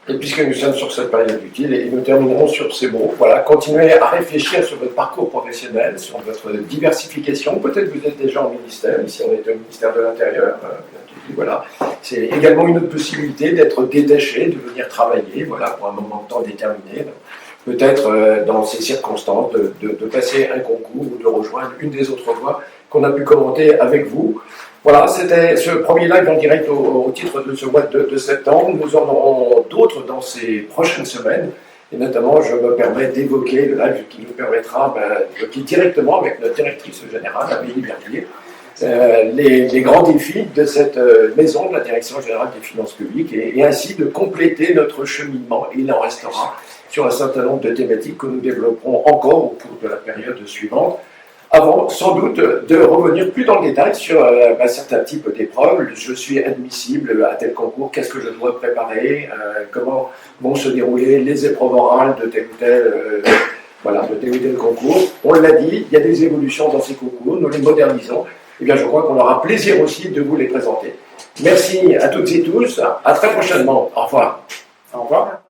Et puisque nous sommes sur cette période utile, et nous terminerons sur ces mots, voilà, continuez à réfléchir sur votre parcours professionnel, sur votre diversification. Peut-être que vous êtes déjà en ministère, ici on est au ministère de l'Intérieur, voilà. C'est également une autre possibilité d'être détaché, de venir travailler, voilà, pour un moment de temps déterminé. Peut-être dans ces circonstances, de passer un concours ou de rejoindre une des autres voies qu'on a pu commenter avec vous. Voilà, c'était ce premier live en direct au titre de ce mois de septembre. Nous en aurons d'autres dans ces prochaines semaines. Et notamment, je me permets d'évoquer le live qui nous permettra d'évoquer directement avec notre directrice générale, Amélie Berthier, les grands défis de cette maison de la Direction générale des finances publiques et ainsi de compléter notre cheminement. Il en restera sur un certain nombre de thématiques que nous développerons encore au cours de la période suivante, avant sans doute de revenir plus dans le détail sur certains types d'épreuves. Je suis admissible à tel concours, qu'est-ce que je dois préparer, comment vont se dérouler les épreuves orales de tel ou tel concours. On l'a dit, il y a des évolutions dans ces concours, nous les modernisons. Eh bien, je crois qu'on aura plaisir aussi de vous les présenter. Merci à toutes et tous, à très prochainement. Au revoir. Au revoir.